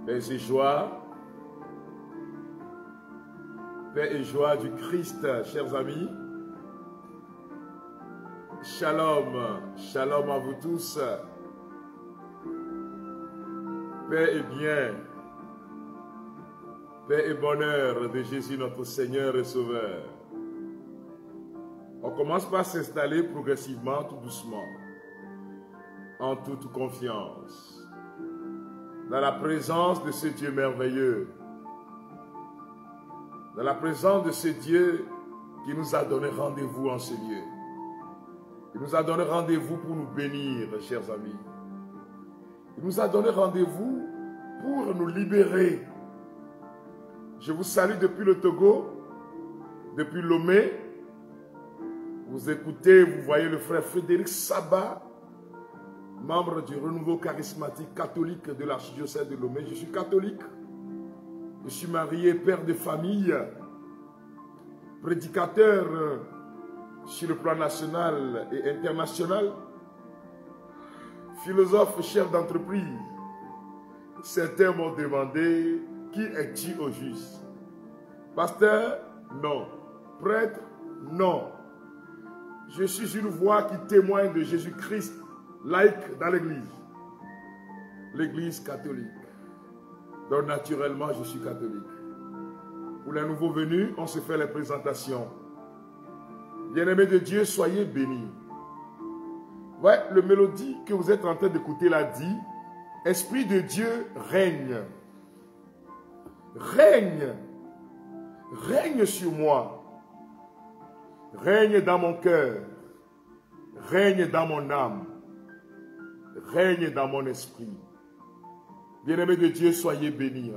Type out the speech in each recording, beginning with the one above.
Paix et joie du Christ, chers amis. Shalom, shalom à vous tous. Paix et bien, paix et bonheur de Jésus notre Seigneur et Sauveur. On commence par s'installer progressivement, tout doucement, en toute confiance, dans la présence de ce Dieu merveilleux, dans la présence de ce Dieu qui nous a donné rendez-vous en ce lieu. Il nous a donné rendez-vous pour nous bénir, chers amis. Il nous a donné rendez-vous pour nous libérer. Je vous salue depuis le Togo, depuis Lomé. Vous écoutez, vous voyez le frère Frédéric Saba, membre du Renouveau charismatique catholique de l'archidiocèse de Lomé. Je suis catholique. Je suis marié, père de famille, prédicateur sur le plan national et international, philosophe, chef d'entreprise. Certains m'ont demandé, qui es-tu au juste? Pasteur? Non. Prêtre? Non. Je suis une voix qui témoigne de Jésus-Christ, laïque dans l'Église. L'Église catholique. Donc naturellement, je suis catholique. Pour les nouveaux venus, on se fait les présentations. Bien-aimés de Dieu, soyez bénis. Ouais, le mélodie que vous êtes en train d'écouter l'a dit. Esprit de Dieu règne. Règne. Règne sur moi. Règne dans mon cœur. Règne dans mon âme. Règne dans mon esprit. Bien-aimés de Dieu, soyez bénis.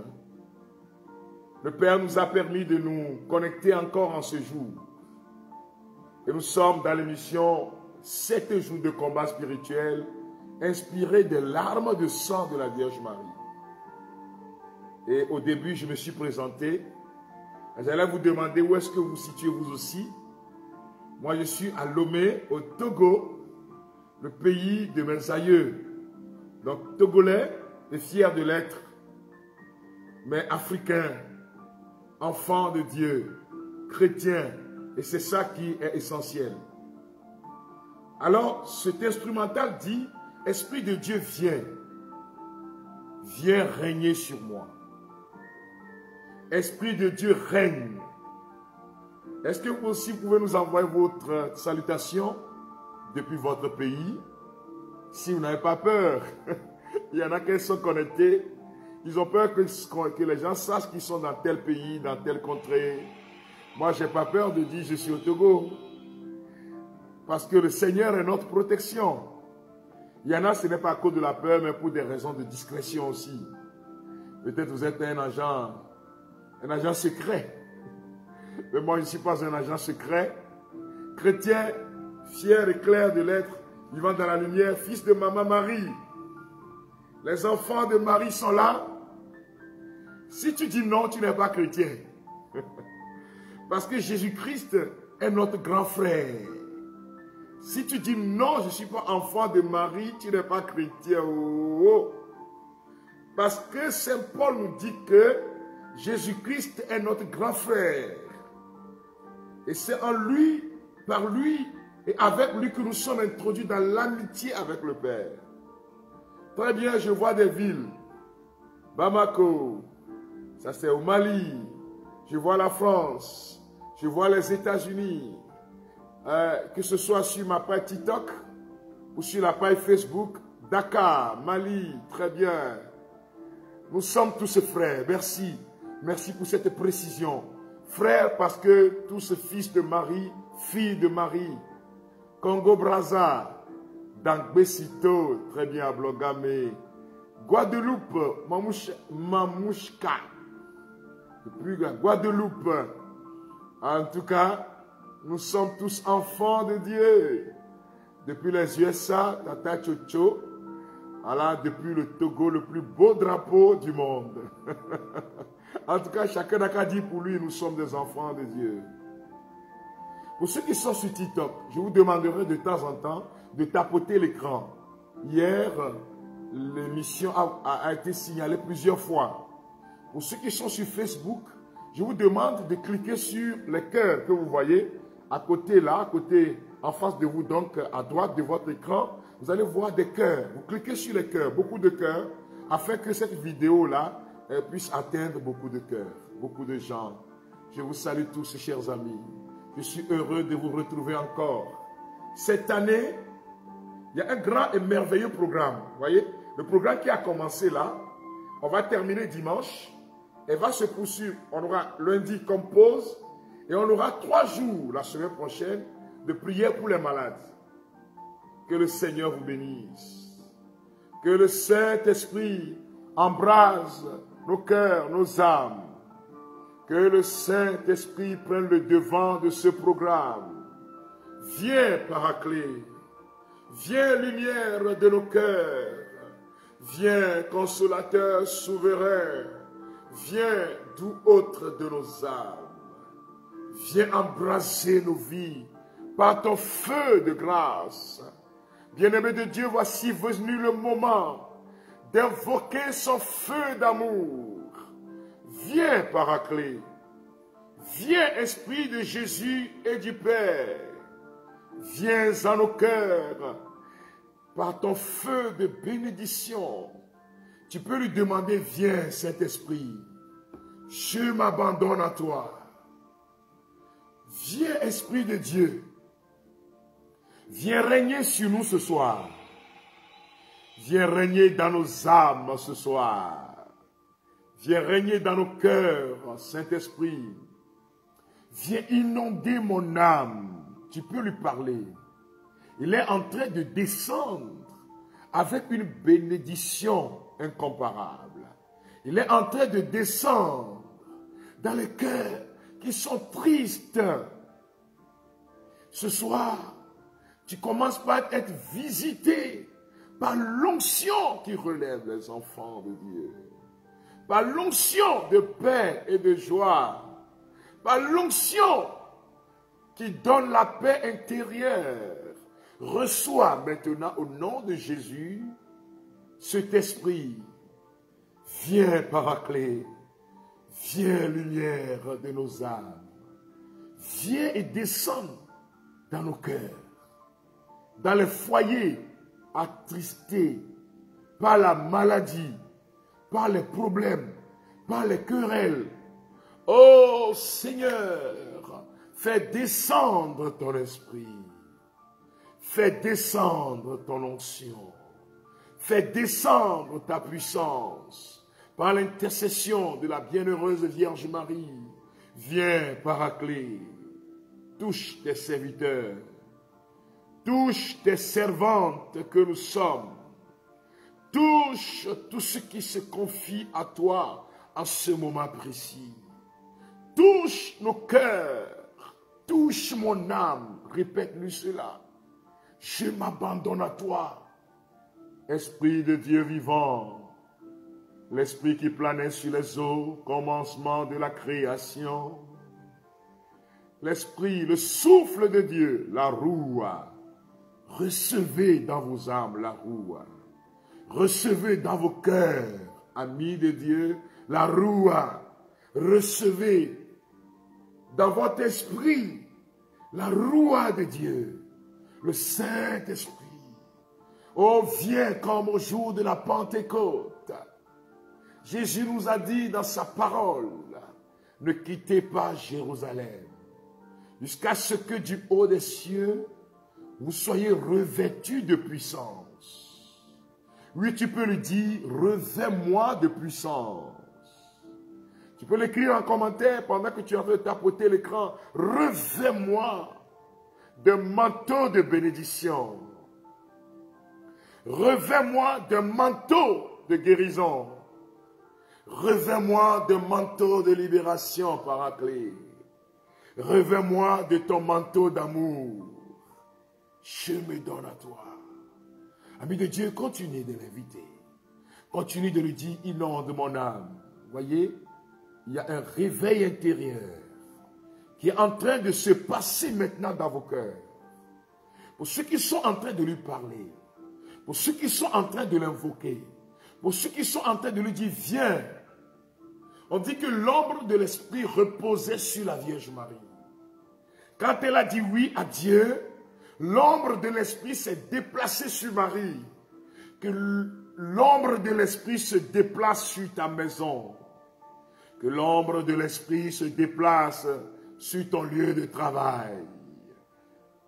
Le Père nous a permis de nous connecter encore en ce jour. Et nous sommes dans l'émission 7 jours de combat spirituel inspirés des larmes de sang de la Vierge Marie. Et au début, je me suis présenté. J'allais vous demander où est-ce que vous situez vous aussi. Moi, je suis à Lomé, au Togo, le pays de mes aïeux. Donc, Togolais et fier de l'être, mais africain, enfant de Dieu, chrétien. Et c'est ça qui est essentiel. Alors, cet instrumental dit, Esprit de Dieu, viens. Viens régner sur moi. Esprit de Dieu règne. Est-ce que vous aussi pouvez nous envoyer votre salutation depuis votre pays? Si vous n'avez pas peur. Il y en a qui sont connectés. Ils ont peur que les gens sachent qu'ils sont dans tel pays, dans telle contrée. Moi, je n'ai pas peur de dire je suis au Togo. Parce que le Seigneur est notre protection. Il y en a, ce n'est pas à cause de la peur, mais pour des raisons de discrétion aussi. Peut-être vous êtes un agent secret. Mais moi, je ne suis pas un agent secret. Chrétien, fier et clair de l'être, vivant dans la lumière, fils de Maman Marie. Les enfants de Marie sont là. Si tu dis non, tu n'es pas chrétien. Parce que Jésus-Christ est notre grand frère. Si tu dis non, je ne suis pas enfant de Marie, tu n'es pas chrétien. Oh. Parce que Saint Paul nous dit que Jésus-Christ est notre grand frère. Et c'est en lui, par lui et avec lui que nous sommes introduits dans l'amitié avec le Père. Très bien, je vois des villes. Bamako, ça c'est au Mali. Je vois la France. Je vois les États-Unis. Que ce soit sur ma page TikTok ou sur la page Facebook. Dakar, Mali, très bien. Nous sommes tous frères. Merci. Merci pour cette précision. Frères parce que tous fils de Marie, filles de Marie. Congo-Brazza. Dangbesito, très bien, Blogame. Guadeloupe, Mamouchka. Depuis Guadeloupe. En tout cas, nous sommes tous enfants de Dieu. Depuis les USA, Tata Tchocho. Voilà, depuis le Togo, le plus beau drapeau du monde. En tout cas, chacun n'a qu'à dire pour lui, nous sommes des enfants de Dieu. Pour ceux qui sont sur TikTok, je vous demanderai de temps en temps de tapoter l'écran. Hier, l'émission a été signalée plusieurs fois. Pour ceux qui sont sur Facebook, je vous demande de cliquer sur les cœurs que vous voyez à côté là, à côté, en face de vous, donc à droite de votre écran. Vous allez voir des cœurs. Vous cliquez sur les cœurs, beaucoup de cœurs, afin que cette vidéo-là puisse atteindre beaucoup de cœurs, beaucoup de gens. Je vous salue tous, chers amis. Je suis heureux de vous retrouver encore. Cette année, il y a un grand et merveilleux programme. Vous voyez, le programme qui a commencé là, on va terminer dimanche et va se poursuivre. On aura lundi comme pause et on aura 3 jours la semaine prochaine de prière pour les malades. Que le Seigneur vous bénisse. Que le Saint-Esprit embrase nos cœurs, nos âmes. Que le Saint-Esprit prenne le devant de ce programme. Viens, Paraclet. Viens, lumière de nos cœurs. Viens, consolateur souverain. Viens, doux autre de nos âmes. Viens embraser nos vies par ton feu de grâce. Bien-aimé de Dieu, voici venu le moment d'invoquer son feu d'amour. Viens, Paraclet. Viens, Esprit de Jésus et du Père. Viens en nos cœurs par ton feu de bénédiction. Tu peux lui demander, viens, Saint-Esprit. Je m'abandonne à toi. Viens, Esprit de Dieu. Viens régner sur nous ce soir. Viens régner dans nos âmes ce soir. Viens régner dans nos cœurs, Saint-Esprit. Viens inonder mon âme. Tu peux lui parler. Il est en train de descendre avec une bénédiction incomparable. Il est en train de descendre dans les cœurs qui sont tristes. Ce soir, tu commences par être visité par l'onction qui relève les enfants de Dieu. Par l'onction de paix et de joie. Par l'onction qui donne la paix intérieure. Reçois maintenant au nom de Jésus cet esprit. Viens, Paraclet. Viens, lumière de nos âmes. Viens et descends dans nos cœurs. Dans les foyers attristés par la maladie, par les problèmes, par les querelles. Oh Seigneur, fais descendre ton esprit. Fais descendre ton onction. Fais descendre ta puissance par l'intercession de la bienheureuse Vierge Marie. Viens, Paraclet, touche tes serviteurs. Touche tes servantes que nous sommes. Touche tout ce qui se confie à toi en ce moment précis. Touche nos cœurs. Touche mon âme. Répète-lui cela. Je m'abandonne à toi. Esprit de Dieu vivant. L'esprit qui planait sur les eaux, commencement de la création. L'esprit, le souffle de Dieu, la roue. Recevez dans vos âmes la roue. Recevez dans vos cœurs, amis de Dieu, la roue. Recevez dans votre esprit la roue de Dieu, le Saint-Esprit. Oh, viens comme au jour de la Pentecôte. Jésus nous a dit dans sa parole, ne quittez pas Jérusalem, jusqu'à ce que du haut des cieux, vous soyez revêtus de puissance. Oui, tu peux lui dire, revêt-moi de puissance. Tu peux l'écrire en commentaire pendant que tu es en train de tapoter l'écran. Revêt-moi d'un manteau de bénédiction. Revêt-moi d'un manteau de guérison. Revêt-moi d'un manteau de libération, Paraclet. Revêt-moi de ton manteau d'amour. Je me donne à toi. Ami de Dieu, continue de l'inviter. Continue de lui dire, inonde mon âme. Voyez, il y a un réveil intérieur qui est en train de se passer maintenant dans vos cœurs. Pour ceux qui sont en train de lui parler, pour ceux qui sont en train de l'invoquer, pour ceux qui sont en train de lui dire, viens. On dit que l'ombre de l'Esprit reposait sur la Vierge Marie. Quand elle a dit oui à Dieu, l'ombre de l'Esprit s'est déplacée sur Marie. Que l'ombre de l'Esprit se déplace sur ta maison. Que l'ombre de l'Esprit se déplace sur ton lieu de travail.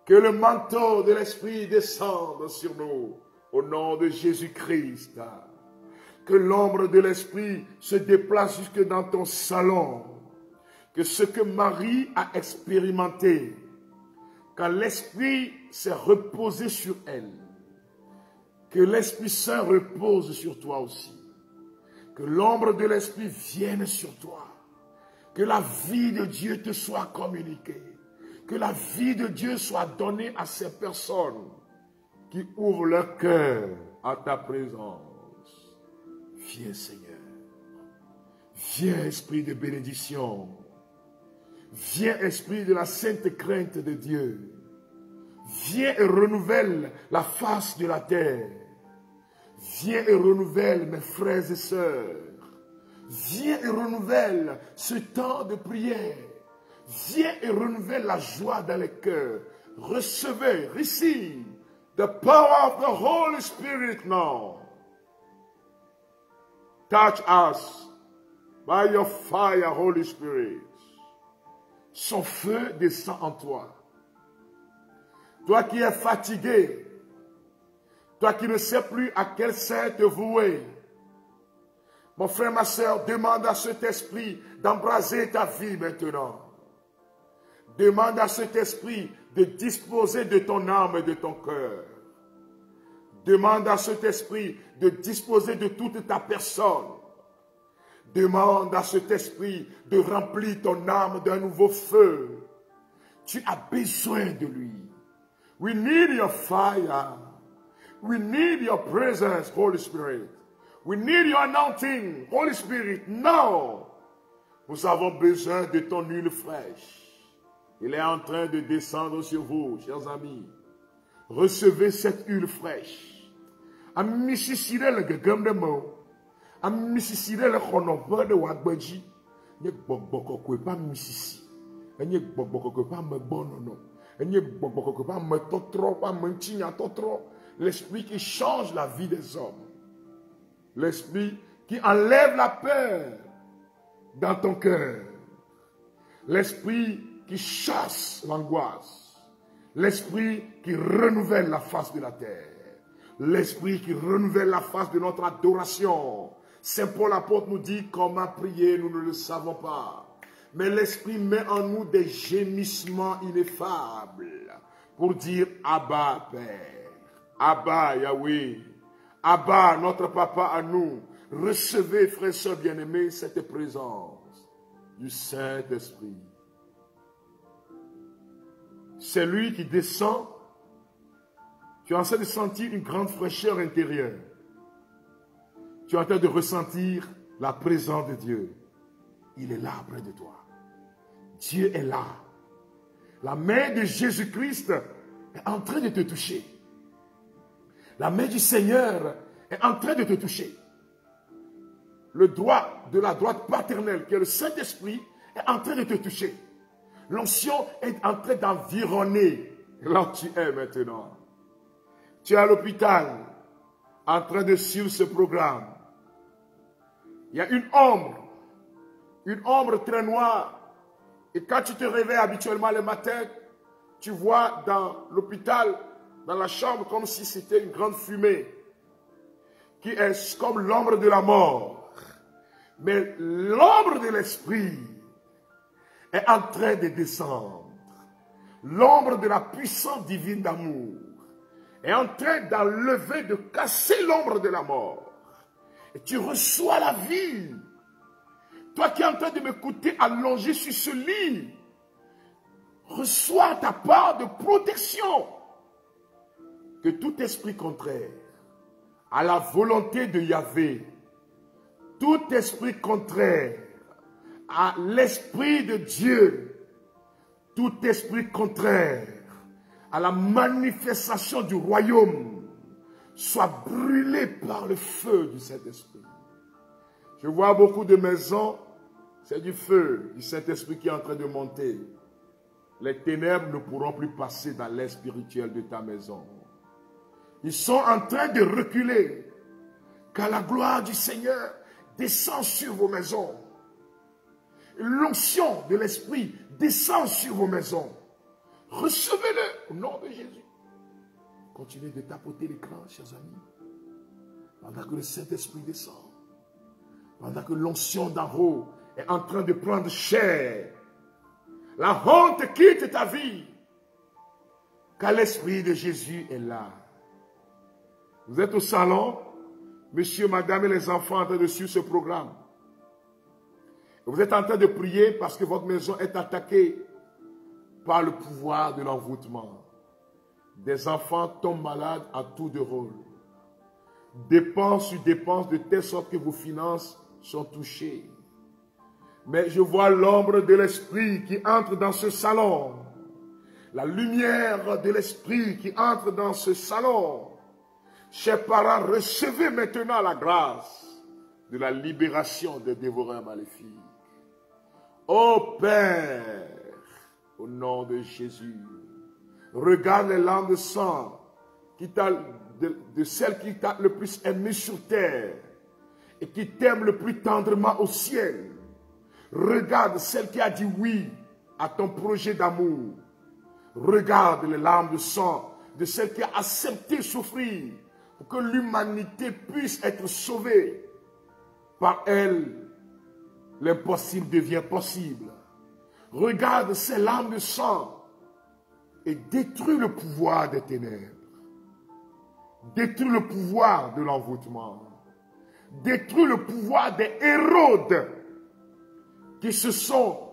Que le manteau de l'Esprit descende sur nous au nom de Jésus-Christ. Que l'ombre de l'Esprit se déplace jusque dans ton salon. Que ce que Marie a expérimenté, quand l'Esprit s'est reposé sur elle, que l'Esprit Saint repose sur toi aussi. Que l'ombre de l'Esprit vienne sur toi. Que la vie de Dieu te soit communiquée. Que la vie de Dieu soit donnée à ces personnes qui ouvrent leur cœur à ta présence. Viens Seigneur. Viens Esprit de bénédiction. Viens Esprit de la sainte crainte de Dieu. Viens et renouvelle la face de la terre. Viens et renouvelle mes frères et sœurs. Viens et renouvelle ce temps de prière. Viens et renouvelle la joie dans les cœurs. Recevez, receive the power of the Holy Spirit now. Touch us by your fire, Holy Spirit. Son feu descend en toi. Toi qui es fatigué, toi qui ne sais plus à quel sein te vouer, mon frère, ma soeur, demande à cet esprit d'embraser ta vie maintenant. Demande à cet esprit de disposer de ton âme et de ton cœur. Demande à cet esprit de disposer de toute ta personne. Demande à cet esprit de remplir ton âme d'un nouveau feu. Tu as besoin de lui. We need your fire. We need your presence, Holy Spirit. We need your anointing, Holy Spirit. Now, nous avons besoin de ton huile fraîche. Il est en train de descendre sur vous, chers amis. Recevez cette huile fraîche. Amisisire le gegem de mo. Amisisire le konobo de wagbeji. Nye gbogbo kwe pa misisi. Nye gbogbo kwe pa me bonono. Nye gbogbo kwe pa me totro, pa me ntinya totro. L'esprit qui change la vie des hommes. L'esprit qui enlève la peur dans ton cœur. L'esprit qui chasse l'angoisse. L'esprit qui renouvelle la face de la terre. L'esprit qui renouvelle la face de notre adoration. Saint Paul l'apôtre nous dit comment prier, nous ne le savons pas. Mais l'esprit met en nous des gémissements ineffables pour dire Abba Père, Abba Yahweh, Abba notre Papa à nous. Recevez, frères et sœurs bien-aimés, cette présence du Saint-Esprit. C'est lui qui descend. Tu es en train de sentir une grande fraîcheur intérieure. Tu es en train de ressentir la présence de Dieu. Il est là près de toi. Dieu est là. La main de Jésus-Christ est en train de te toucher. La main du Seigneur est en train de te toucher. Le doigt de la droite paternelle, qui est le Saint-Esprit, est en train de te toucher. L'onction est en train d'environner là où tu es maintenant. Tu es à l'hôpital, en train de suivre ce programme. Il y a une ombre très noire. Et quand tu te réveilles habituellement le matin, tu vois dans l'hôpital, dans la chambre, comme si c'était une grande fumée, qui est comme l'ombre de la mort. Mais l'ombre de l'esprit est en train de descendre. L'ombre de la puissance divine d'amour est en train d'enlever, de casser l'ombre de la mort. Et tu reçois la vie. Toi qui es en train de m'écouter allongé sur ce lit, reçois ta part de protection. Que tout esprit contraire à la volonté de Yahvé, tout esprit contraire à l'esprit de Dieu, tout esprit contraire à la manifestation du royaume, soient brûlés par le feu du Saint-Esprit. Je vois beaucoup de maisons, c'est du feu du Saint-Esprit qui est en train de monter. Les ténèbres ne pourront plus passer dans l'air spirituel de ta maison. Ils sont en train de reculer, car la gloire du Seigneur descend sur vos maisons. L'onction de l'Esprit descend sur vos maisons. Recevez-le au nom de Jésus. Continuez de tapoter l'écran, chers amis, pendant que le Saint-Esprit descend, pendant que l'onction d'en haut est en train de prendre chair. La honte quitte ta vie, car l'Esprit de Jésus est là. Vous êtes au salon, monsieur, madame et les enfants en train de suivre ce programme. Vous êtes en train de prier parce que votre maison est attaquée par le pouvoir de l'envoûtement. Des enfants tombent malades à tour de rôle. Dépenses sur dépenses de telle sorte que vos finances sont touchées. Mais je vois l'ombre de l'Esprit qui entre dans ce salon. La lumière de l'Esprit qui entre dans ce salon. Chers parents, recevez maintenant la grâce de la libération des dévoreurs maléfiques. Ô Père, au nom de Jésus, regarde les larmes de sang de celle qui t'a le plus aimé sur terre et qui t'aime le plus tendrement au ciel. Regarde celle qui a dit oui à ton projet d'amour. Regarde les larmes de sang de celle qui a accepté souffrir pour que l'humanité puisse être sauvée. Par elle, l'impossible devient possible. Regarde ces larmes de sang et détruis le pouvoir des ténèbres. Détruis le pouvoir de l'envoûtement. Détruis le pouvoir des Hérodes qui se sont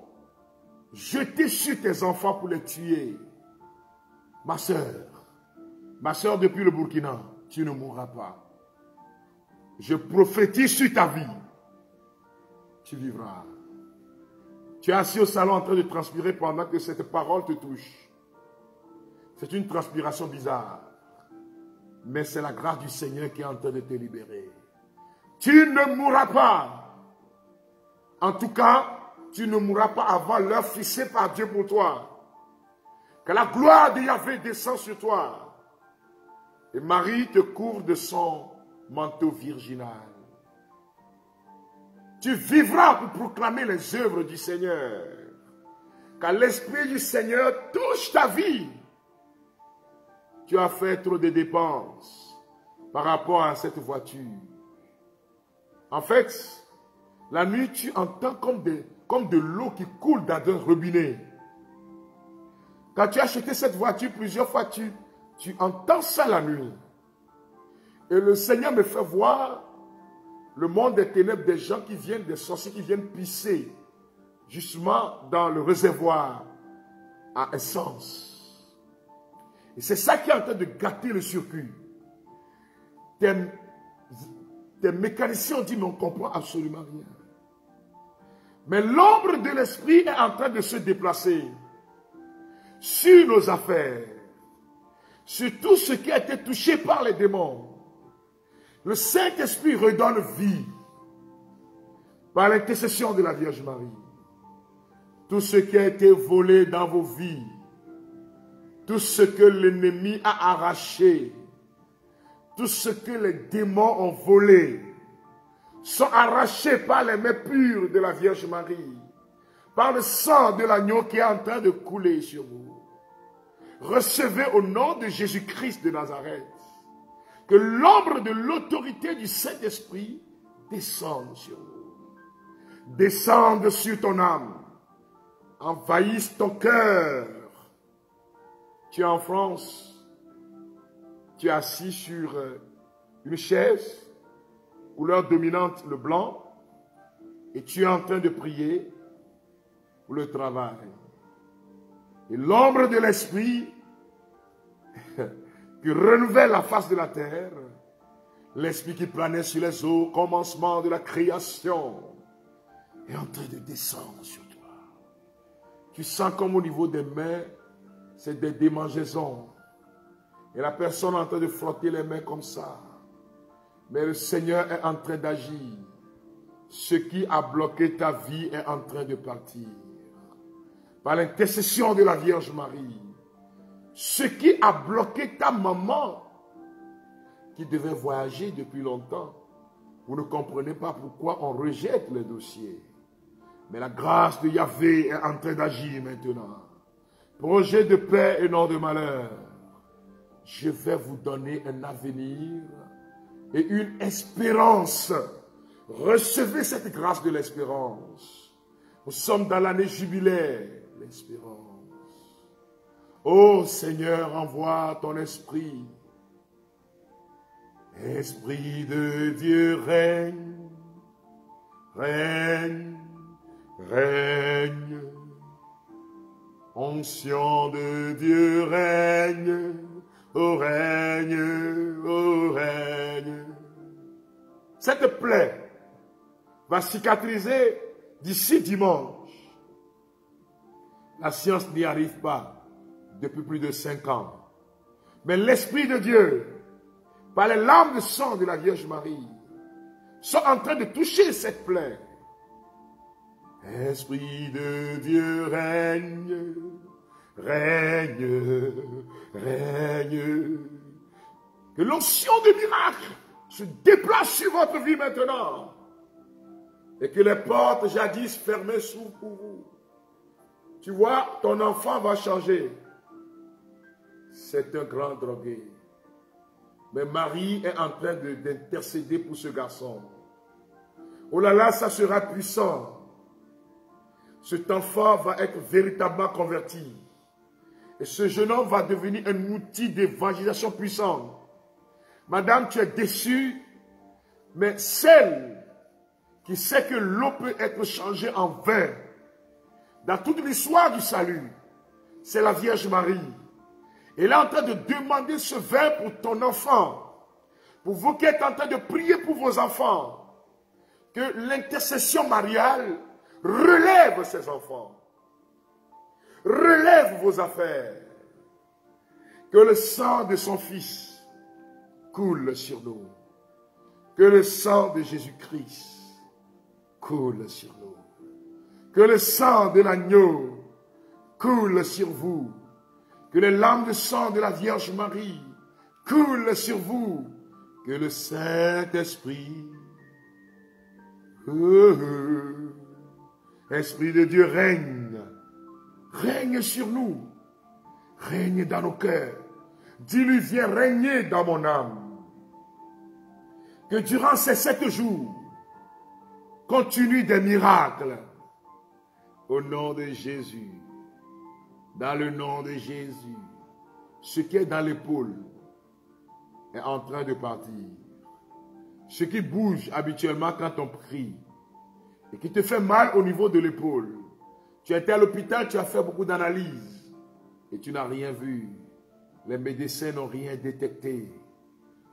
jetés sur tes enfants pour les tuer. Ma soeur depuis le Burkina, tu ne mourras pas. Je prophétise sur ta vie. Tu vivras. Tu es assis au salon en train de transpirer pendant que cette parole te touche. C'est une transpiration bizarre. Mais c'est la grâce du Seigneur qui est en train de te libérer. Tu ne mourras pas. En tout cas, tu ne mourras pas avant l'heure fixée par Dieu pour toi. Que la gloire de Yahvé descend sur toi. Et Marie te couvre de son manteau virginal. Tu vivras pour proclamer les œuvres du Seigneur. Car l'Esprit du Seigneur touche ta vie. Tu as fait trop de dépenses par rapport à cette voiture. En fait, la nuit, tu entends comme de l'eau qui coule dans un robinet. Quand tu as acheté cette voiture plusieurs fois, tu entends ça la nuit. Et le Seigneur me fait voir le monde des ténèbres, des gens qui viennent, des sorciers qui viennent pisser justement dans le réservoir à essence. Et c'est ça qui est en train de gâter le circuit. Tes mécaniciens ont dit, mais on ne comprend absolument rien. Mais l'ombre de l'Esprit est en train de se déplacer sur nos affaires, sur tout ce qui a été touché par les démons. Le Saint-Esprit redonne vie par l'intercession de la Vierge Marie. Tout ce qui a été volé dans vos vies, tout ce que l'ennemi a arraché, tout ce que les démons ont volé, sont arrachés par les mains pures de la Vierge Marie, par le sang de l'agneau qui est en train de couler sur vous. Recevez au nom de Jésus-Christ de Nazareth que l'ombre de l'autorité du Saint-Esprit descende sur vous. Descende sur ton âme. Envahisse ton cœur. Tu es en France. Tu es assis sur une chaise, couleur dominante le blanc, et tu es en train de prier pour le travail. Et l'ombre de l'Esprit qui renouvelle la face de la terre, l'Esprit qui planait sur les eaux, commencement de la création, est en train de descendre sur toi. Tu sens comme au niveau des mains, c'est des démangeaisons. Et la personne est en train de frotter les mains comme ça. Mais le Seigneur est en train d'agir. Ce qui a bloqué ta vie est en train de partir. Par l'intercession de la Vierge Marie. Ce qui a bloqué ta maman, qui devait voyager depuis longtemps. Vous ne comprenez pas pourquoi on rejette le dossier. Mais la grâce de Yahvé est en train d'agir maintenant. Projet de paix et non de malheur. Je vais vous donner un avenir et une espérance. Recevez cette grâce de l'espérance. Nous sommes dans l'année jubilaire. L'espérance. Ô Seigneur, envoie ton esprit. Esprit de Dieu règne, règne, règne. Onction de Dieu règne, ô règne, ô règne. Cette plaie va cicatriser d'ici dimanche. La science n'y arrive pas depuis plus de 5 ans. Mais l'Esprit de Dieu, par les larmes de sang de la Vierge Marie, sont en train de toucher cette plaie. Esprit de Dieu règne, règne, règne. Que l'onction de miracle se déplace sur votre vie maintenant. Et que les portes jadis fermées s'ouvrent pour vous. Tu vois, ton enfant va changer. C'est un grand drogué. Mais Marie est en train d'intercéder pour ce garçon. Oh là là, ça sera puissant. Cet enfant va être véritablement converti. Et ce jeune homme va devenir un outil d'évangélisation puissant. Madame, tu es déçue, mais celle qui sait que l'eau peut être changée en vin, dans toute l'histoire du salut, c'est la Vierge Marie. Elle est en train de demander ce vin pour ton enfant. Pour vous qui êtes en train de prier pour vos enfants. Que l'intercession mariale relève ces enfants. Relève vos affaires. Que le sang de son fils coule sur nous. Que le sang de Jésus-Christ coule sur nous. Que le sang de l'agneau coule sur vous. Que les larmes de sang de la Vierge Marie coulent sur vous. Que le Saint-Esprit, Esprit de Dieu règne. Règne sur nous. Règne dans nos cœurs. Dis-lui, viens régner dans mon âme. Que durant ces 7 jours, continue des miracles. Au nom de Jésus. Dans le nom de Jésus, ce qui est dans l'épaule est en train de partir. Ce qui bouge habituellement quand on prie et qui te fait mal au niveau de l'épaule. Tu étais à l'hôpital, tu as fait beaucoup d'analyses et tu n'as rien vu. Les médecins n'ont rien détecté.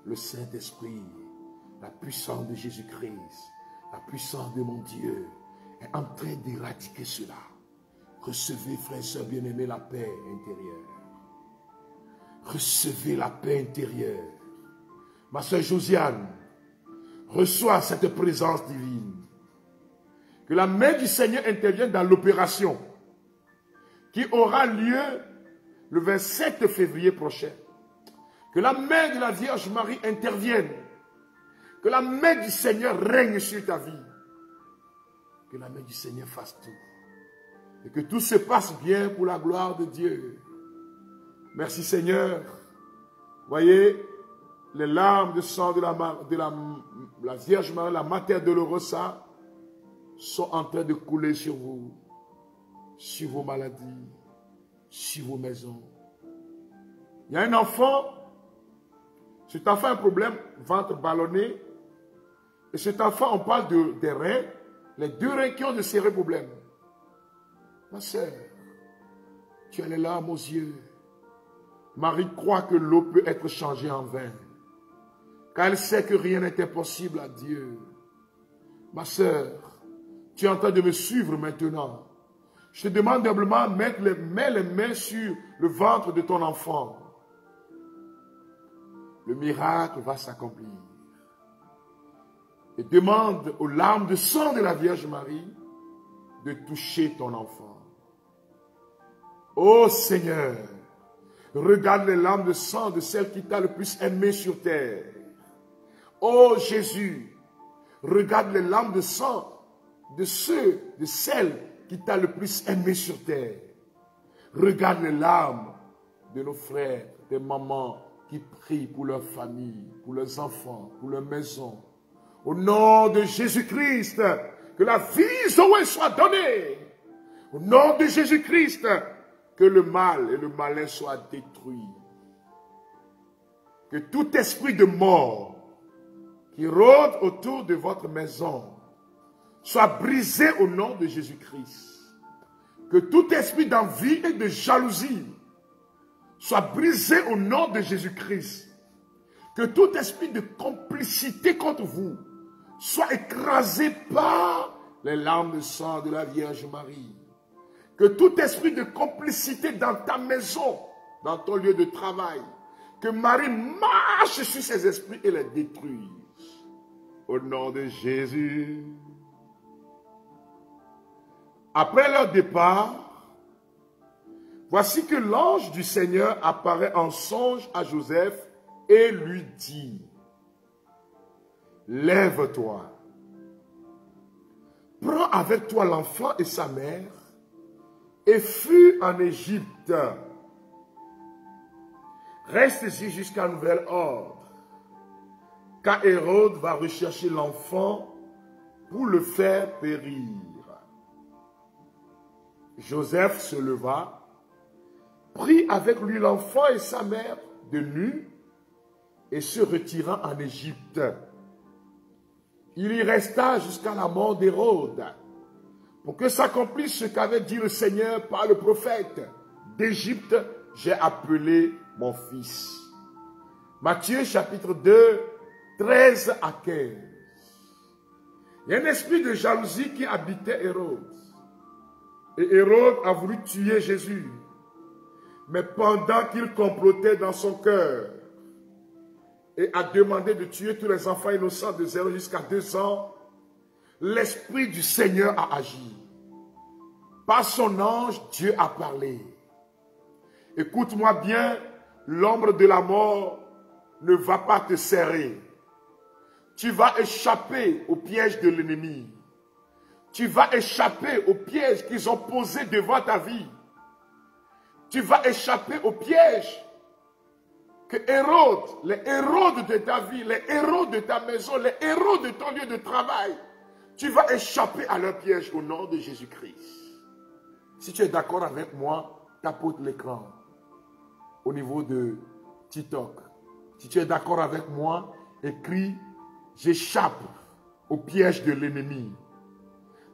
Le Saint-Esprit, la puissance de Jésus-Christ, la puissance de mon Dieu est en train d'éradiquer cela. Recevez, frères et sœurs bien-aimés, la paix intérieure. Recevez la paix intérieure. Ma sœur Josiane, reçois cette présence divine. Que la main du Seigneur intervienne dans l'opération qui aura lieu le 27 février prochain. Que la main de la Vierge Marie intervienne. Que la main du Seigneur règne sur ta vie. Que la main du Seigneur fasse tout. Et que tout se passe bien pour la gloire de Dieu. Merci Seigneur. Voyez, les larmes de sang de la Vierge Marie, la Mater Dolorosa, sont en train de couler sur vous, sur vos maladies, sur vos maisons. Il y a un enfant, cet enfant a un problème, ventre ballonné, et cet enfant, on parle des reins, les 2 reins qui ont de sérieux problèmes. Ma sœur, tu as les larmes aux yeux. Marie croit que l'eau peut être changée en vin. Car elle sait que rien n'est impossible à Dieu. Ma sœur, tu es en train de me suivre maintenant. Je te demande humblement, mets les mains sur le ventre de ton enfant. le miracle va s'accomplir. Et demande aux larmes de sang de la Vierge Marie de toucher ton enfant. Ô Seigneur, regarde les larmes de sang de celle qui t'a le plus aimé sur terre. Ô Jésus, regarde les larmes de sang de celles qui t'a le plus aimé sur terre. Regarde les larmes de nos frères, des mamans qui prient pour leur famille, pour leurs enfants, pour leur maison. Au nom de Jésus-Christ, que la vie Zoé soit donnée. Au nom de Jésus-Christ, que le mal et le malin soient détruits. Que tout esprit de mort qui rôde autour de votre maison soit brisé au nom de Jésus-Christ. Que tout esprit d'envie et de jalousie soit brisé au nom de Jésus-Christ. Que tout esprit de complicité contre vous soit écrasé par les larmes de sang de la Vierge Marie. Que tout esprit de complicité dans ta maison, dans ton lieu de travail, que Marie marche sur ces esprits et les détruise. Au nom de Jésus. Après leur départ, voici que l'ange du Seigneur apparaît en songe à Joseph et lui dit: lève-toi, prends avec toi l'enfant et sa mère et fuis en Égypte. Reste ici jusqu'à nouvel ordre, car Hérode va rechercher l'enfant pour le faire périr. Joseph se leva, prit avec lui l'enfant et sa mère de nu et se retira en Égypte. Il y resta jusqu'à la mort d'Hérode, pour que s'accomplisse ce qu'avait dit le Seigneur par le prophète: d'Égypte, j'ai appelé mon fils. Matthieu chapitre 2, 13 à 15. Il y a un esprit de jalousie qui habitait Hérode. Et Hérode a voulu tuer Jésus. Mais pendant qu'il complotait dans son cœur et a demandé de tuer tous les enfants innocents de 0 jusqu'à 2 ans, l'Esprit du Seigneur a agi. Par son ange, Dieu a parlé. Écoute-moi bien, l'ombre de la mort ne va pas te serrer. Tu vas échapper au piège de l'ennemi. Tu vas échapper au piège qu'ils ont posé devant ta vie. Tu vas échapper au piège que Hérode, les héros de ta vie, les héros de ta maison, les héros de ton lieu de travail, tu vas échapper à leur piège au nom de Jésus-Christ. Si tu es d'accord avec moi, tapote l'écran au niveau de TikTok. Si tu es d'accord avec moi, écris: j'échappe au piège de l'ennemi.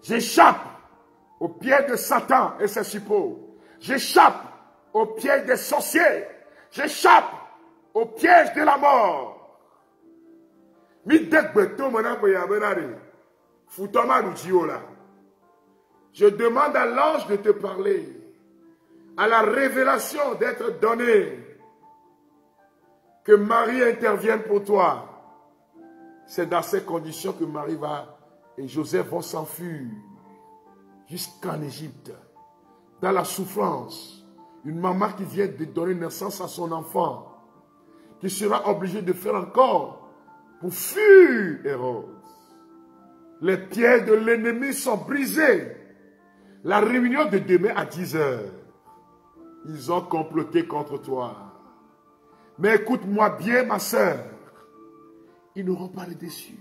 J'échappe au piège de Satan et ses suppôts. J'échappe au piège des sorciers. J'échappe au piège de la mort. Je demande à l'ange de te parler, à la révélation d'être donnée, que Marie intervienne pour toi. C'est dans ces conditions que Marie et Joseph vont s'enfuir jusqu'en Égypte, dans la souffrance. Une maman qui vient de donner naissance à son enfant, qui sera obligée de faire encore pour fuir Hérode. Les pieds de l'ennemi sont brisés. La réunion de demain à 10 h, ils ont comploté contre toi. Mais écoute-moi bien, ma soeur, ils n'auront pas le dessus.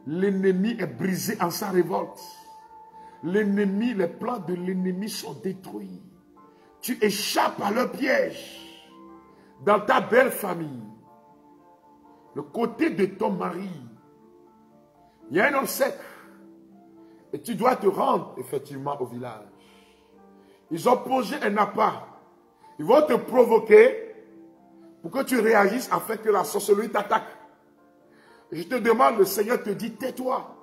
L'ennemi est brisé en sa révolte. L'ennemi, les plans de l'ennemi sont détruits. Tu échappes à leur piège. Dans ta belle famille, le côté de ton mari, il y a un obsèque. Et tu dois te rendre effectivement au village. Ils ont posé un appât. Ils vont te provoquer pour que tu réagisses afin que la sorcellerie t'attaque. Je te demande, le Seigneur te dit, tais-toi.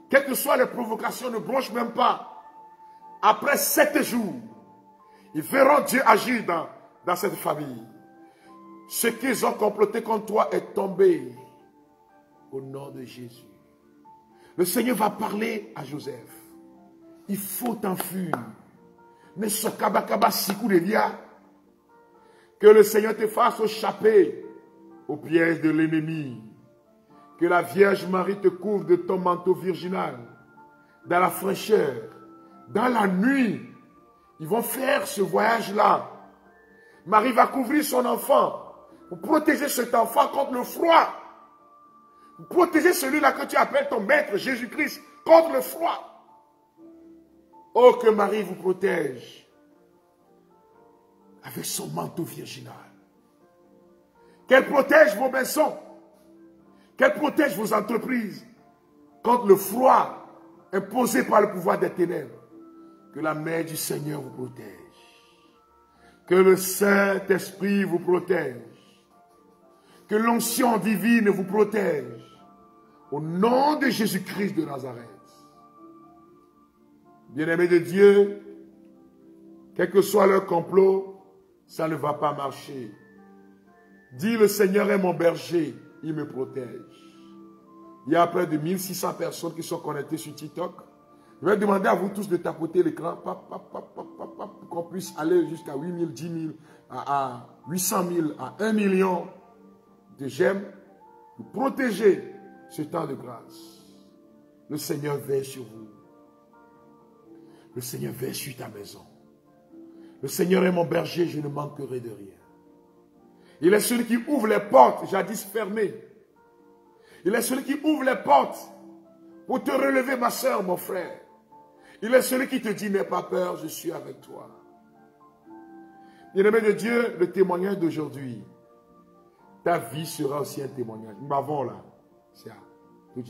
Quelles que soient les provocations, ne bronche même pas. Après 7 jours, ils verront Dieu agir dans cette famille. Ce qu'ils ont comploté contre toi est tombé. Au nom de Jésus. Le Seigneur va parler à Joseph. Il faut t'enfuir. Ne sokabakaba sikou de dia. Que le Seigneur te fasse échapper au piège de l'ennemi. Que la Vierge Marie te couvre de ton manteau virginal. Dans la fraîcheur. Dans la nuit. Ils vont faire ce voyage-là. Marie va couvrir son enfant. Pour protéger cet enfant contre le froid. Pour protéger celui-là que tu appelles ton maître Jésus-Christ contre le froid. Oh, que Marie vous protège avec son manteau virginal. Qu'elle protège vos maisons. Qu'elle protège vos entreprises contre le froid imposé par le pouvoir des ténèbres. Que la main du Seigneur vous protège. Que le Saint-Esprit vous protège. Que l'onction divine vous protège. Au nom de Jésus-Christ de Nazareth. Bien-aimés de Dieu, quel que soit leur complot, ça ne va pas marcher. Dis, le Seigneur est mon berger, il me protège. Il y a près de 1600 personnes qui sont connectées sur TikTok. Je vais demander à vous tous de tapoter l'écran pour qu'on puisse aller jusqu'à 8 000, 10 000, à 800 000, à 1 million de j'aime pour protéger ce temps de grâce. Le Seigneur veille sur vous. Le Seigneur veille sur ta maison. Le Seigneur est mon berger, je ne manquerai de rien. Il est celui qui ouvre les portes, jadis fermées. Il est celui qui ouvre les portes pour te relever, ma soeur, mon frère. Il est celui qui te dit, n'aie pas peur, je suis avec toi. Bien-aimé de Dieu, le témoignage d'aujourd'hui, ta vie sera aussi un témoignage. Nous m'avons là. C'est ça. Nous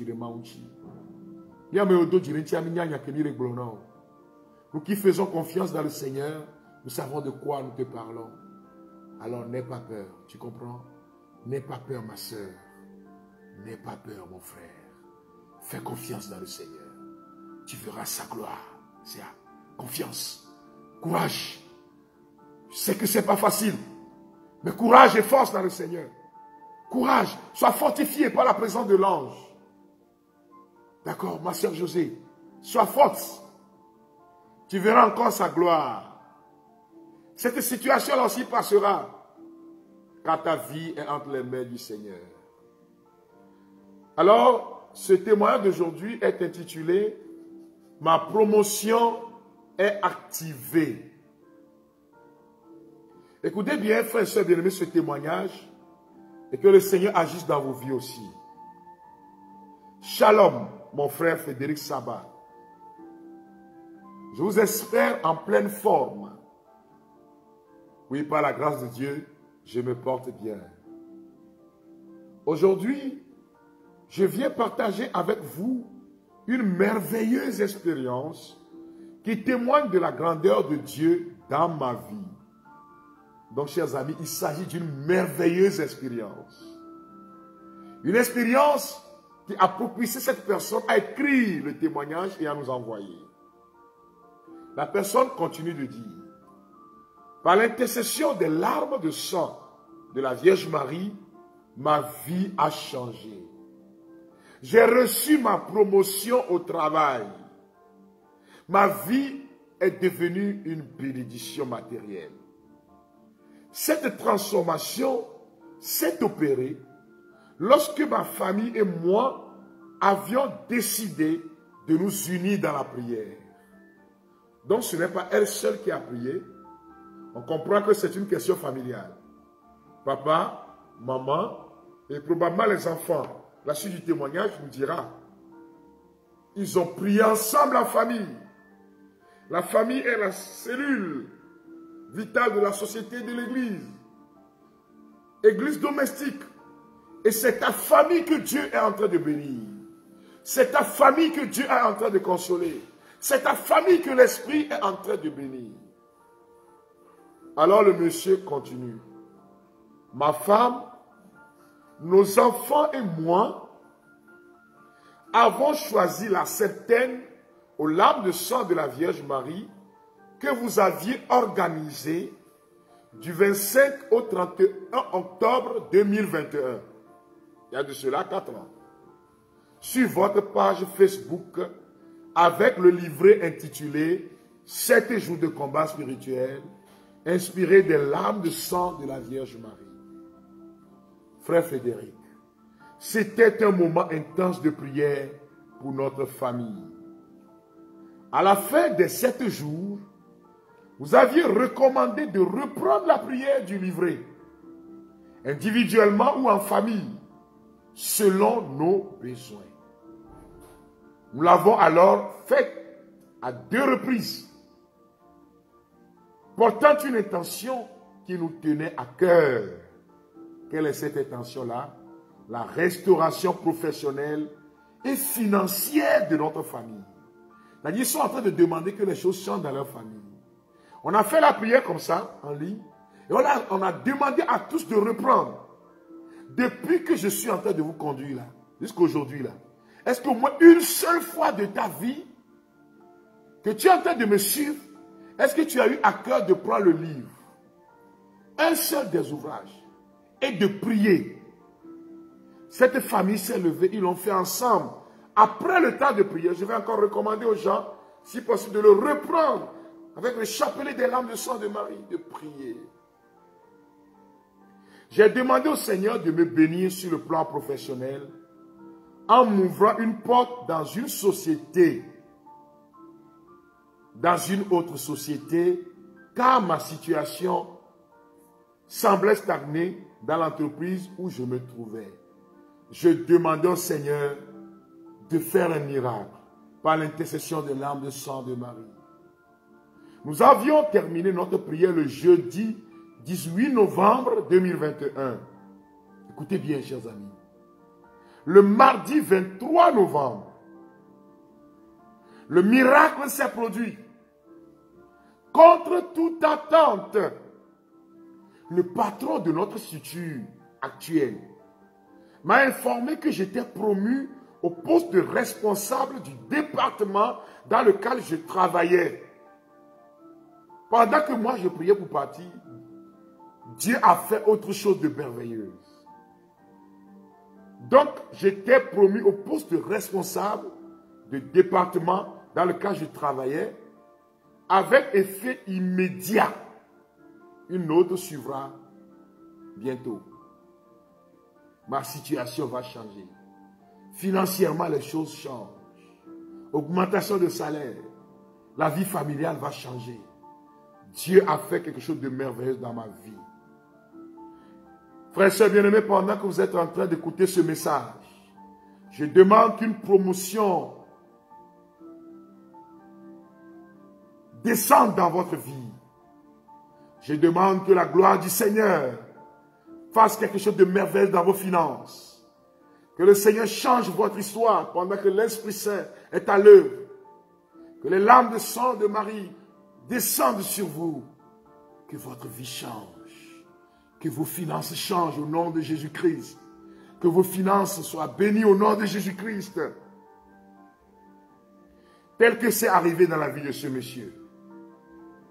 qui faisons confiance dans le Seigneur, nous savons de quoi nous te parlons. Alors n'aie pas peur, tu comprends? N'aie pas peur, ma soeur. N'aie pas peur, mon frère. Fais confiance dans le Seigneur. Tu verras sa gloire. C'est ça. Confiance. Courage. Je sais que ce n'est pas facile. Mais courage et force dans le Seigneur. Courage. Sois fortifié par la présence de l'ange. D'accord, ma soeur José. Sois forte. Tu verras encore sa gloire. Cette situation-là aussi passera. Car ta vie est entre les mains du Seigneur. Alors, ce témoignage d'aujourd'hui est intitulé « Ma promotion est activée ». Écoutez bien, frères et sœurs bien-aimés, ce témoignage et que le Seigneur agisse dans vos vies aussi. Shalom, mon frère Frédéric Sabat. Je vous espère en pleine forme. Oui, par la grâce de Dieu, je me porte bien. Aujourd'hui, je viens partager avec vous une merveilleuse expérience qui témoigne de la grandeur de Dieu dans ma vie. Donc, chers amis, il s'agit d'une merveilleuse expérience. Une expérience qui a propulsé cette personne à écrire le témoignage et à nous envoyer. La personne continue de dire, par l'intercession des larmes de sang de la Vierge Marie, ma vie a changé. J'ai reçu ma promotion au travail. Ma vie est devenue une bénédiction matérielle. Cette transformation s'est opérée lorsque ma famille et moi avions décidé de nous unir dans la prière. Donc ce n'est pas elle seule qui a prié. On comprend que c'est une question familiale. Papa, maman et probablement les enfants. La suite du témoignage nous dira. Ils ont prié ensemble en famille. La famille est la cellule vitale de la société de l'Église. Église domestique. Et c'est ta famille que Dieu est en train de bénir. C'est ta famille que Dieu est en train de consoler. C'est ta famille que l'Esprit est en train de bénir. Alors le monsieur continue. Ma femme, nos enfants et moi avons choisi la septaine aux larmes de sang de la Vierge Marie que vous aviez organisée du 25 au 31 octobre 2021. Il y a de cela 4 ans. Sur votre page Facebook, avec le livret intitulé « 7 jours de combat spirituel » inspiré des larmes de sang de la Vierge Marie. Frère Frédéric, c'était un moment intense de prière pour notre famille. À la fin des 7 jours, vous aviez recommandé de reprendre la prière du livret, individuellement ou en famille, selon nos besoins. Nous l'avons alors fait à 2 reprises, portant une intention qui nous tenait à cœur. Quelle est cette intention-là? La restauration professionnelle et financière de notre famille. C'est-à-dire, ils sont en train de demander que les choses changent dans leur famille. On a fait la prière comme ça, en ligne, et on a demandé à tous de reprendre. Depuis que je suis en train de vous conduire là, jusqu'à aujourd'hui là, est-ce qu'au moins une seule fois de ta vie, que tu es en train de me suivre, est-ce que tu as eu à cœur de prendre le livre, un seul des ouvrages, et de prier? Cette famille s'est levée, ils l'ont fait ensemble. Après le temps de prière, je vais encore recommander aux gens, si possible, de le reprendre avec le chapelet des larmes de sang de Marie, de prier. J'ai demandé au Seigneur de me bénir sur le plan professionnel en m'ouvrant une porte dans une société, dans une autre société, car ma situation semblait stagner dans l'entreprise où je me trouvais. Je demandais au Seigneur de faire un miracle par l'intercession de l'âme de sang de Marie. Nous avions terminé notre prière le jeudi 18 novembre 2021. Écoutez bien, chers amis. Le mardi 23 novembre, le miracle s'est produit. Contre toute attente, le patron de notre structure actuelle m'a informé que j'étais promu au poste de responsable du département dans lequel je travaillais. Pendant que moi je priais pour partir, Dieu a fait autre chose de merveilleuse. Donc, j'étais promu au poste de responsable du département dans lequel je travaillais, avec effet immédiat. Une autre suivra bientôt. Ma situation va changer. Financièrement, les choses changent. Augmentation de salaire. La vie familiale va changer. Dieu a fait quelque chose de merveilleux dans ma vie. Frères et sœurs bien-aimés, pendant que vous êtes en train d'écouter ce message, je demande qu'une promotion descende dans votre vie. Je demande que la gloire du Seigneur fasse quelque chose de merveilleux dans vos finances. Que le Seigneur change votre histoire pendant que l'Esprit Saint est à l'œuvre. Que les larmes de sang de Marie descendent sur vous. Que votre vie change. Que vos finances changent au nom de Jésus-Christ. Que vos finances soient bénies au nom de Jésus-Christ. Tel que c'est arrivé dans la vie de ce monsieur.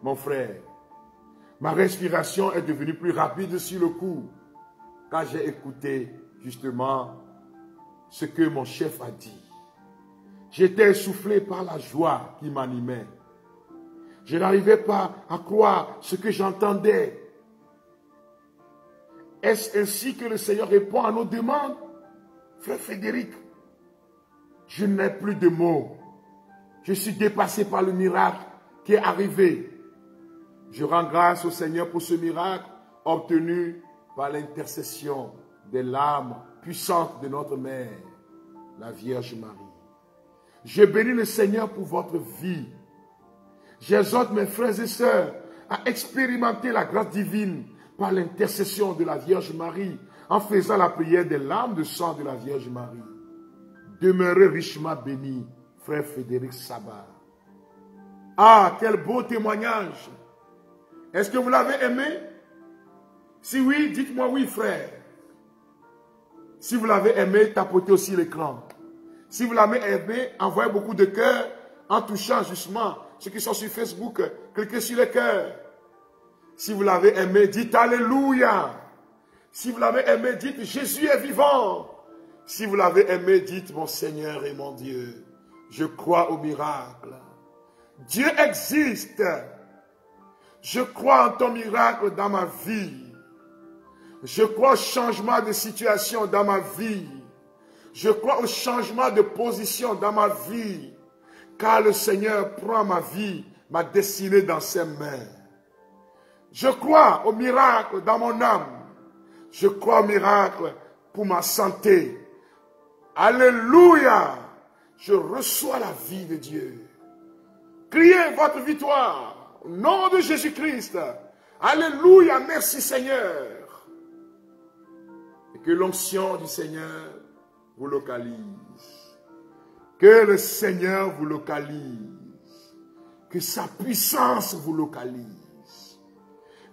Mon frère, ma respiration est devenue plus rapide sur le coup. Quand j'ai écouté justement ce que mon chef a dit. J'étais essoufflé par la joie qui m'animait. Je n'arrivais pas à croire ce que j'entendais. Est-ce ainsi que le Seigneur répond à nos demandes? Frère Frédéric, je n'ai plus de mots. Je suis dépassé par le miracle qui est arrivé. Je rends grâce au Seigneur pour ce miracle obtenu par l'intercession des larmes puissantes de notre Mère, la Vierge Marie. Je bénis le Seigneur pour votre vie. J'exhorte mes frères et sœurs à expérimenter la grâce divine par l'intercession de la Vierge Marie, en faisant la prière des larmes de sang de la Vierge Marie. Demeurez richement bénis, frère Frédéric Sabat. Ah, quel beau témoignage! Est-ce que vous l'avez aimé? Si oui, dites-moi oui, frère. Si vous l'avez aimé, tapotez aussi l'écran. Si vous l'avez aimé, envoyez beaucoup de cœurs en touchant justement ceux qui sont sur Facebook. Cliquez sur les cœurs. Si vous l'avez aimé, dites Alléluia. Si vous l'avez aimé, dites Jésus est vivant. Si vous l'avez aimé, dites mon Seigneur et mon Dieu. Je crois au miracle. Dieu existe. Je crois en ton miracle dans ma vie. Je crois au changement de situation dans ma vie. Je crois au changement de position dans ma vie. Car le Seigneur prend ma vie, ma destinée dans ses mains. Je crois au miracle dans mon âme. Je crois au miracle pour ma santé. Alléluia. Je reçois la vie de Dieu. Criez votre victoire au nom de Jésus-Christ. Alléluia. Merci Seigneur. Et que l'onction du Seigneur vous localise. Que le Seigneur vous localise. Que sa puissance vous localise.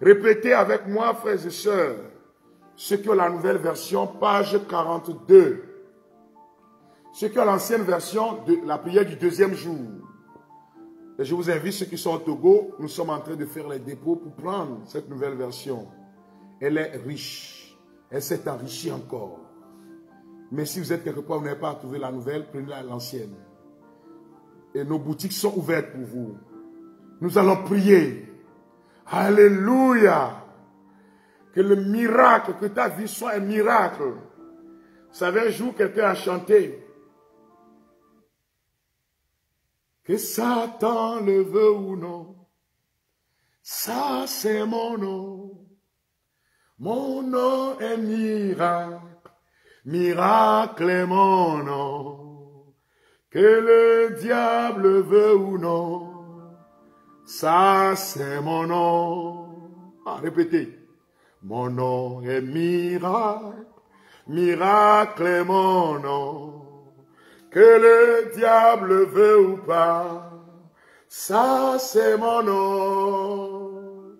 Répétez avec moi, frères et sœurs, ceux qui ont la nouvelle version, page 42. Ceux qui ont l'ancienne version de la prière du deuxième jour. Et je vous invite, ceux qui sont au Togo, nous sommes en train de faire les dépôts pour prendre cette nouvelle version. Elle est riche. Elle s'est enrichie encore. Mais si vous êtes quelque part, vous n'avez pas trouvé la nouvelle, prenez l'ancienne. Et nos boutiques sont ouvertes pour vous. Nous allons prier. Alléluia. Que le miracle, que ta vie soit un miracle. Vous savez, un jour, quelqu'un a chanté. Que Satan le veut ou non, ça c'est mon nom. Mon nom est miracle, miracle est mon nom. Que le diable veut ou non, ça c'est mon nom. Ah, répétez. Mon nom est miracle, miracle est mon nom. Que le diable veut ou pas, ça c'est mon nom.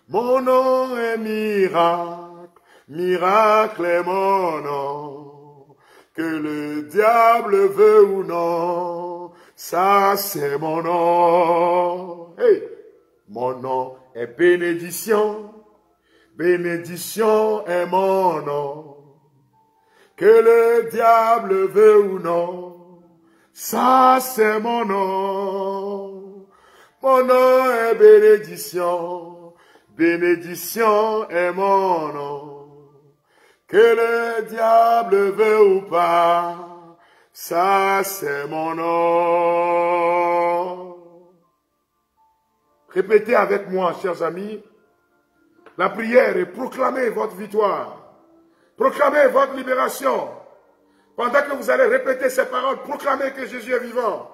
Mon nom est miracle, miracle est mon nom. Que le diable veut ou non, ça c'est mon nom. Hey! Mon nom est bénédiction, bénédiction est mon nom. Que le diable veut ou non, ça c'est mon nom. Mon nom est bénédiction, bénédiction est mon nom. Que le diable veut ou pas, ça c'est mon nom. Répétez avec moi, chers amis, la prière et proclamez votre victoire. Proclamez votre libération. Pendant que vous allez répéter ces paroles, proclamez que Jésus est vivant.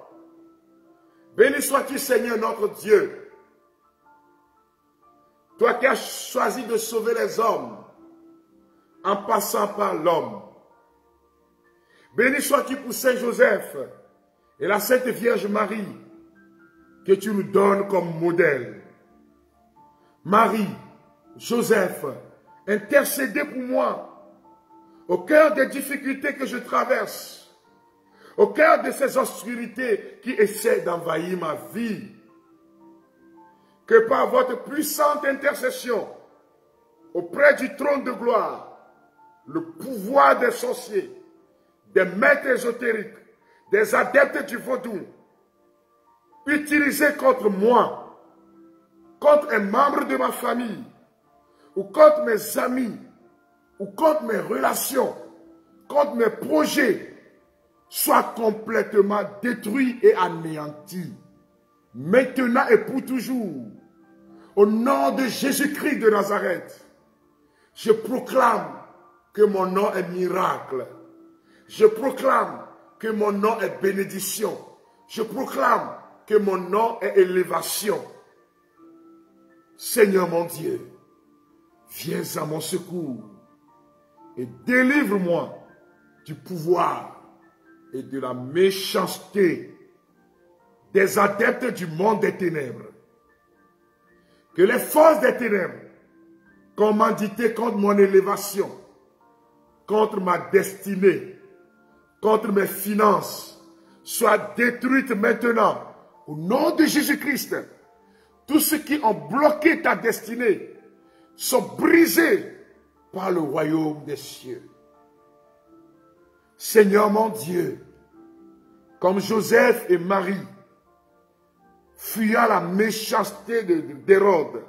Béni sois-tu, Seigneur, notre Dieu. Toi qui as choisi de sauver les hommes en passant par l'homme. Béni sois-tu pour Saint Joseph et la Sainte Vierge Marie que tu nous donnes comme modèle. Marie, Joseph, intercédez pour moi. Au cœur des difficultés que je traverse, au cœur de ces obscurités qui essaient d'envahir ma vie, que par votre puissante intercession auprès du trône de gloire, le pouvoir des sorciers, des maîtres ésotériques, des adeptes du vaudou, utilisés contre moi, contre un membre de ma famille, ou contre mes amis, ou contre mes relations, contre mes projets, soient complètement détruits et anéantis, maintenant et pour toujours. Au nom de Jésus-Christ de Nazareth, je proclame que mon nom est miracle. Je proclame que mon nom est bénédiction. Je proclame que mon nom est élévation. Seigneur mon Dieu, viens à mon secours et délivre-moi du pouvoir et de la méchanceté des adeptes du monde des ténèbres. Que les forces des ténèbres, commanditées contre mon élévation, contre ma destinée, contre mes finances, soient détruites maintenant au nom de Jésus-Christ. Tous ceux qui ont bloqué ta destinée, sont brisés par le royaume des cieux. Seigneur mon Dieu, comme Joseph et Marie, fuyant la méchanceté d'Hérode,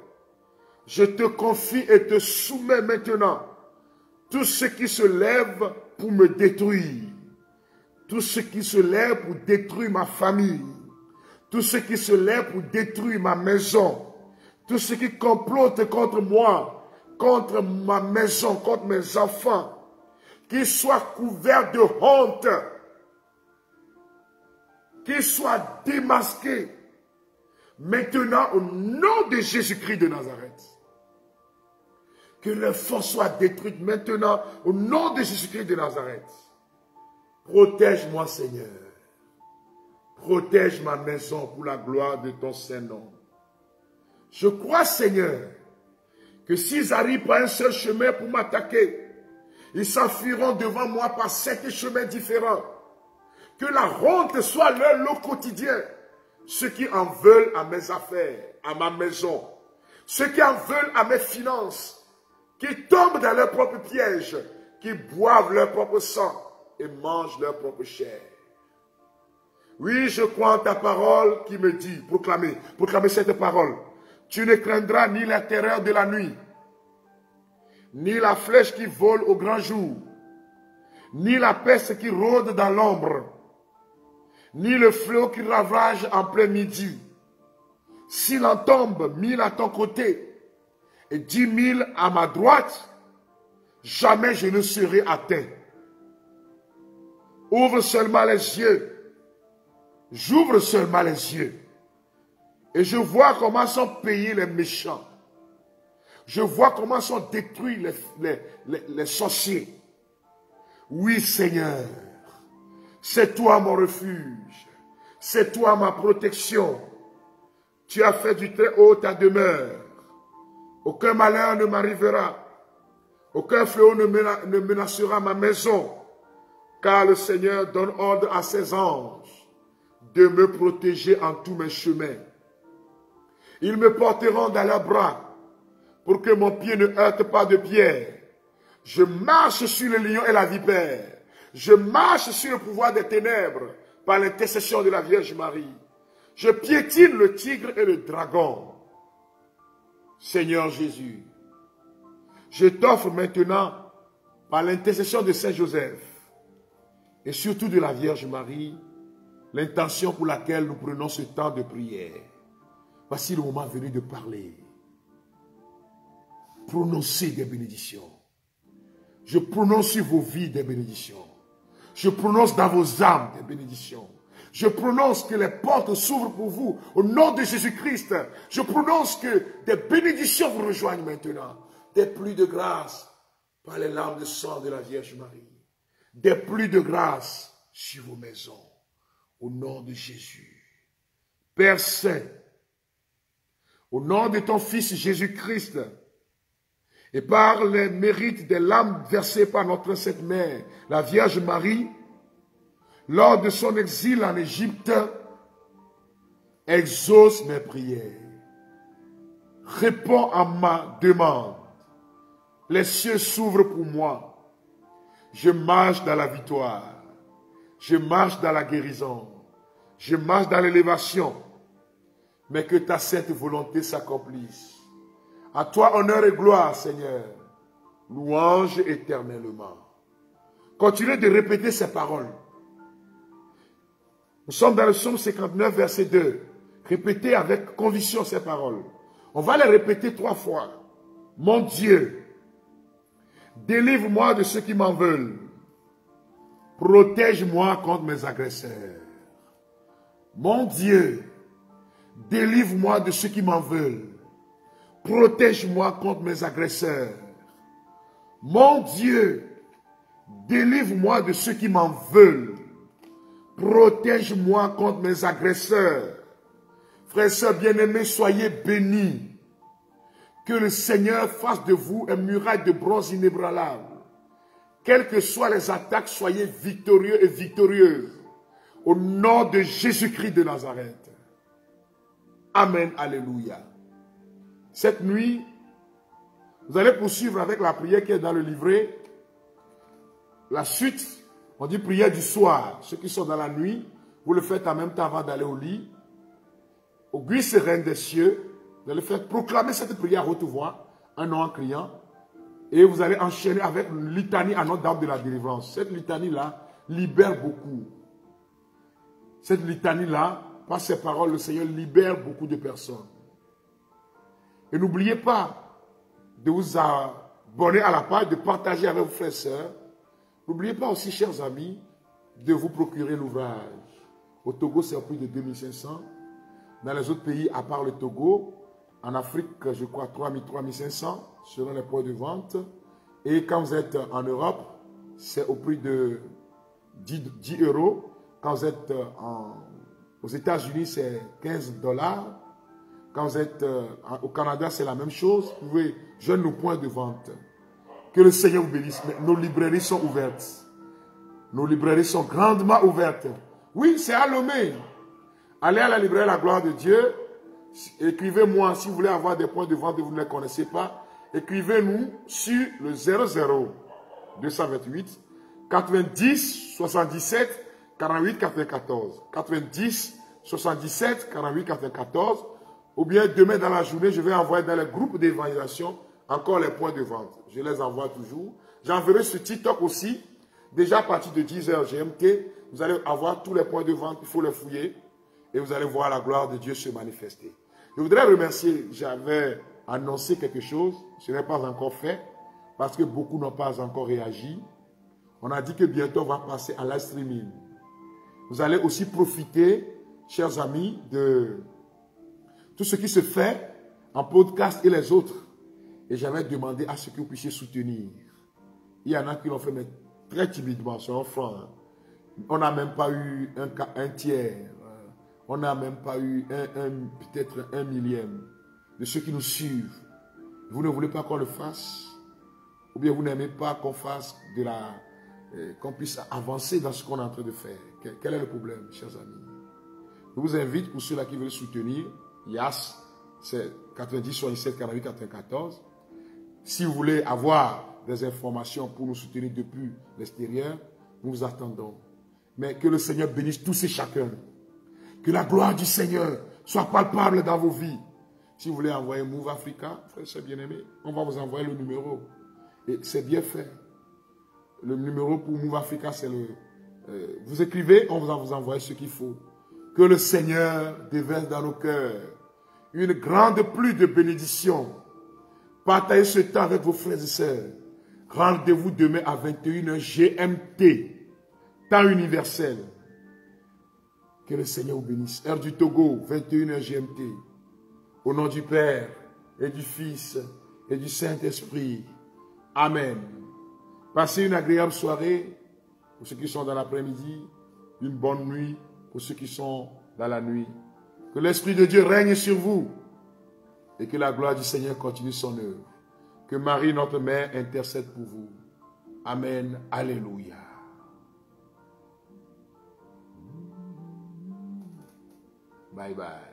je te confie et te soumets maintenant tout ce qui se lève pour me détruire, tout ce qui se lève pour détruire ma famille, tout ce qui se lève pour détruire ma maison, tout ce qui complote contre moi, contre ma maison, contre mes enfants, qu'ils soient couverts de honte, qu'ils soient démasqués, maintenant au nom de Jésus-Christ de Nazareth. Que leurs forces soient détruites maintenant au nom de Jésus-Christ de Nazareth. Protège-moi, Seigneur. Protège ma maison pour la gloire de ton Saint-Nom. Je crois, Seigneur, que s'ils arrivent par un seul chemin pour m'attaquer, ils s'enfuiront devant moi par 7 chemins différents. Que la honte soit leur lot quotidien. Ceux qui en veulent à mes affaires, à ma maison, ceux qui en veulent à mes finances, qui tombent dans leur propre piège, qui boivent leur propre sang et mangent leur propre chair. Oui, je crois en ta parole qui me dit, proclamez cette parole. Tu ne craindras ni la terreur de la nuit, ni la flèche qui vole au grand jour, ni la peste qui rôde dans l'ombre, ni le fléau qui ravage en plein midi. S'il en tombe 1000 à ton côté et 10 000 à ma droite, jamais je ne serai atteint. Ouvre seulement les yeux. J'ouvre seulement les yeux. Et je vois comment sont payés les méchants. Je vois comment sont détruits les sorciers. Oui, Seigneur, c'est toi mon refuge. C'est toi ma protection. Tu as fait du très haut ta demeure. Aucun malheur ne m'arrivera. Aucun fléau ne menacera ma maison. Car le Seigneur donne ordre à ses anges de me protéger en tous mes chemins. Ils me porteront dans leurs bras pour que mon pied ne heurte pas de pierre. Je marche sur le lion et la vipère. Je marche sur le pouvoir des ténèbres par l'intercession de la Vierge Marie. Je piétine le tigre et le dragon. Seigneur Jésus, je t'offre maintenant, par l'intercession de Saint Joseph, et surtout de la Vierge Marie, l'intention pour laquelle nous prenons ce temps de prière. Voici le moment venu de parler. Prononcez des bénédictions. Je prononce sur vos vies des bénédictions. Je prononce dans vos âmes des bénédictions. Je prononce que les portes s'ouvrent pour vous au nom de Jésus-Christ. Je prononce que des bénédictions vous rejoignent maintenant. Des pluies de grâce par les larmes de sang de la Vierge Marie. Des pluies de grâce sur vos maisons au nom de Jésus. Père Saint, au nom de ton Fils Jésus-Christ et par les mérites des larmes versées par notre Sainte Mère, la Vierge Marie, lors de son exil en Égypte, exauce mes prières. Réponds à ma demande. Les cieux s'ouvrent pour moi. Je marche dans la victoire. Je marche dans la guérison. Je marche dans l'élévation. Mais que ta sainte volonté s'accomplisse. À toi honneur et gloire, Seigneur. Louange éternellement. Continuez de répéter ces paroles. Nous sommes dans le psaume 59, verset 2. Répétez avec conviction ces paroles. On va les répéter 3 fois. Mon Dieu, délivre-moi de ceux qui m'en veulent. Protège-moi contre mes agresseurs. Mon Dieu, délivre-moi de ceux qui m'en veulent. Protège-moi contre mes agresseurs. Mon Dieu, délivre-moi de ceux qui m'en veulent. Protège-moi contre mes agresseurs. Frères et sœurs bien-aimés, soyez bénis. Que le Seigneur fasse de vous une muraille de bronze inébranlable. Quelles que soient les attaques, soyez victorieux et victorieuses. Au nom de Jésus-Christ de Nazareth. Amen, alléluia. Cette nuit, Vous allez poursuivre avec la prière qui est dans le livret. La suite, on dit prière du soir. Ceux qui sont dans la nuit, vous le faites en même temps avant d'aller au lit. Au gris serein des cieux, vous allez faire proclamer cette prière à haute voix, un nom en criant. Et vous allez enchaîner avec une litanie à notre dame de la délivrance. Cette litanie-là libère beaucoup. Cette litanie-là, par ses paroles, le Seigneur libère beaucoup de personnes. Et n'oubliez pas de vous abonner à la page, de partager avec vos frères et sœurs. N'oubliez pas aussi, chers amis, de vous procurer l'ouvrage. Au Togo, c'est au prix de 2500. Dans les autres pays, à part le Togo, en Afrique, je crois 3000, 3500 selon les points de vente. Et quand vous êtes en Europe, c'est au prix de 10 euros. Quand vous êtes aux États-Unis, c'est 15 $. Quand vous êtes au Canada, c'est la même chose. Vous pouvez joindre nos points de vente. Que le Seigneur vous bénisse. Nos librairies sont ouvertes. Nos librairies sont grandement ouvertes. Oui, c'est à Lomé. Allez à la librairie La Gloire de Dieu. Écrivez-moi si vous voulez avoir des points de vente et vous ne les connaissez pas. Écrivez-nous sur le 00 228 90 77 48 94. 90 77 48 94. Ou bien demain dans la journée, je vais envoyer dans les groupes d'évangélisation encore les points de vente. Je les envoie toujours. J'enverrai sur TikTok aussi. Déjà à partir de 10h GMT, vous allez avoir tous les points de vente. Il faut les fouiller. Et vous allez voir la gloire de Dieu se manifester. Je voudrais remercier, j'avais annoncé quelque chose. Ce n'est pas encore fait. Parce que beaucoup n'ont pas encore réagi. On a dit que bientôt on va passer à live streaming. Vous allez aussi profiter, chers amis, de tout ce qui se fait en podcast et les autres. Et j'avais demandé à ce que vous puissiez soutenir. Il y en a qui l'ont fait, mais très timidement, c'est un franc. Hein. On n'a même pas eu un tiers. On n'a même pas eu peut-être un millième de ceux qui nous suivent. Vous ne voulez pas qu'on le fasse? Ou bien vous n'aimez pas qu'on fasse de la... qu'on puisse avancer dans ce qu'on est en train de faire? Quel est le problème, chers amis? Je vous invite, pour ceux-là qui veulent soutenir, YAS, c'est 90 67 48 94. Si vous voulez avoir des informations pour nous soutenir depuis l'extérieur, nous vous attendons. Mais que le Seigneur bénisse tous et chacun. Que la gloire du Seigneur soit palpable dans vos vies. Si vous voulez envoyer Move Africa, frère, c'est bien aimé, on va vous envoyer le numéro. Et c'est bien fait. Le numéro pour Move Africa, c'est le... vous écrivez, on va vous envoyer ce qu'il faut. Que le Seigneur déverse dans nos cœurs une grande pluie de bénédictions. Partagez ce temps avec vos frères et sœurs. Rendez-vous demain à 21h GMT, temps universel. Que le Seigneur vous bénisse. Heure du Togo, 21h GMT. Au nom du Père et du Fils et du Saint-Esprit. Amen. Passez une agréable soirée pour ceux qui sont dans l'après-midi. Une bonne nuit pour ceux qui sont dans la nuit. Que l'Esprit de Dieu règne sur vous et que la gloire du Seigneur continue son œuvre. Que Marie, notre mère, intercède pour vous. Amen. Alléluia. Bye bye.